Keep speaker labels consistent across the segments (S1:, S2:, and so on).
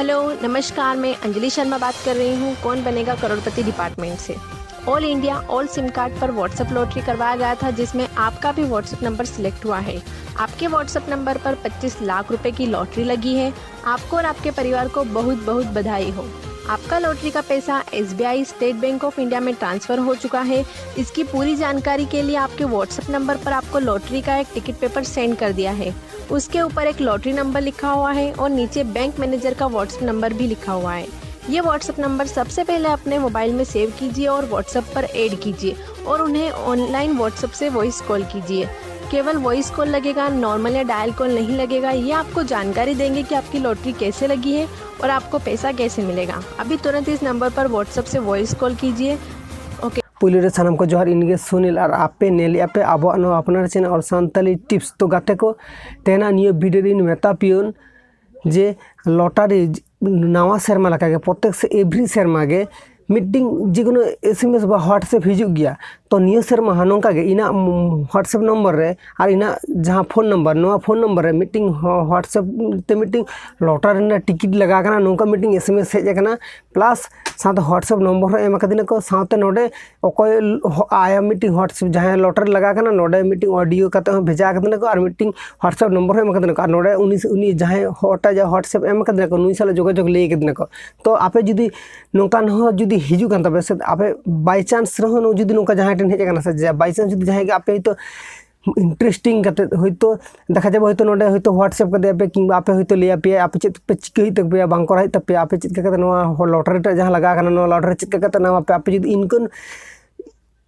S1: Hello नमस्कार, मैं अंजलि शर्मा बात कर रही हूँ कौन बनेगा करोड़पति डिपार्टमेंट से। All India all SIM card पर व्हाट्सएप लॉटरी करवाया गया था, जिसमें आपका भी व्हाट्सएप नंबर सिलेक्ट हुआ है। आपके व्हाट्सएप नंबर पर 25 लाख रुपए की लॉटरी लगी है। आपको और आपके परिवार को बहुत बहुत बधाई हो। आपका लॉटरी का पैसा SBI state bank of India में ट्रांसफर हो चुका है। इसकी पूरी जानकारी के लिए आपके व्हाट्सएप नंबर पर आपको लॉटरी का एक टिकट पेपर सेंड कर दिया है। उसके ऊपर एक लॉटरी नंबर लिखा हुआ है और नीचे बैंक मैनेजर का व्हाट्सएप नंबर भी लिखा हुआ है। ये व्हाट्सएप नंबर सबसे पहले अपने मोबाइल में सेव कीजिए और व्हाट्सएप पर ऐड कीजिए और उन्हें ऑनलाइन व्हाट्सएप से वॉइस कॉल कीजिए। केवल वॉइस कॉल लगेगा, नॉर्मल या डायल कॉल नहीं लगेगा। ये आपको जानकारी देंगे कि आपकी लॉटरी कैसे लगी है और आपको पैसा कैसे मिलेगा। अभी तुरंत इस नंबर पर व्हाट्सएप से वॉइस कॉल कीजिए। ओके,
S2: पुलिस सामान को जोहार इनगे सुनील और आपे नेली आपे अब अपनार चैनल और सानताली टिप्स तो गाते को तेना नियो वीडियो इन मेता पियोन जे लॉटरी नवा सेरमा लगा प्रत्येक से एवरी सेरमा गे मीटिंग जेको SMS बा व्हाट्सएप हिजू गया तो नियो सेरमा हाँ नौका गे इना व्हाट्सएप नंबर रे और इना जहाँ फोन नंबर नवा फोन नंबर रे मीटिंग व्हाट्सएप ते मीटिंग लॉटरी ना टिकट लगा करना नौका मीटिंग SMS हेज करना प्लस साथ व्हाट्सएप नंबर एम कदिन को साथ नोडे अकोय आया मीटिंग व्हाट्सएप जहाँ लॉटरी लगा करना नोडे मीटिंग ऑडियो कते भेजा कदिन को और मीटिंग व्हाट्सएप नंबर एम कदिन को नोडे उनी जहाँ होटा जा व्हाट्सएप एम कदिन को नुई साल जोगाजोग ले कदिन को तो आपे जुदी नौकान हो जुदी हिजू कान तबे से आपे बाय चांस रहो जुदी नौका जहाँ ठेन हेज करना से बाय चांस जुदी जहाँ आपे तो इंटरेस्टिंग होतो देखा जाए होतो नोडे होतो व्हाट्सएप कर पे कि आपे होतो लिया पे आपे चेत पे चिके ही तक पे बांग कराई तब पे आपे चित करते नवा लॉटरी टा जहाँ लगा करना नवा लॉटरी चित करते नवा पे आपे जुदी इनकन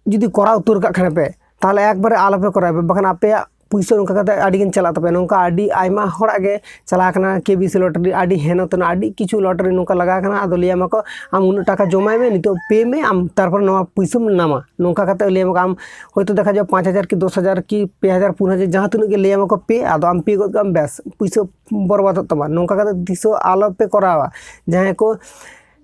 S2: जुदी करा उतर का खाने पे ताले एक बार आला पे कराई पे बखन आपे पैसा नौका करते आडिगन चला तब नौका आडी आयमा हड़ा गे चला करना KBC लॉटरी आडी हेनो तो आडी किछु लॉटरी नौका लगा करना आदो लिया मको आम उन टाका जमाय में नितो पे में आम तारपर नवा पैसा नामा नौका करते लिया मको आम होयतो देखा जाए 5,000 की 10,000 की 5,000 4,000 जहाँ तुन के लिया मको पे आदो आम पे गम बेस पैसा बर्बाद तमा नौका करते दिसो आलो पे करावा जहाँ को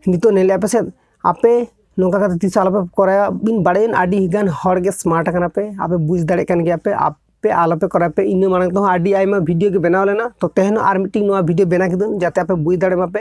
S2: नितो नेले पे से आपे नौका करते तीस आलो पे कराया बिन बड़ेन आडी गान हड़ गे स्मार्ट करना पे आपे बुझ दाड़े कान गया पे आप पे आलो पे करा पे इन मांग तो आडी आयमा वीडियो के बनाव लेना तो तेहनो आर मीटिंग नवा वीडियो बना किदन जाते आपे बुझ दाड़े मापे।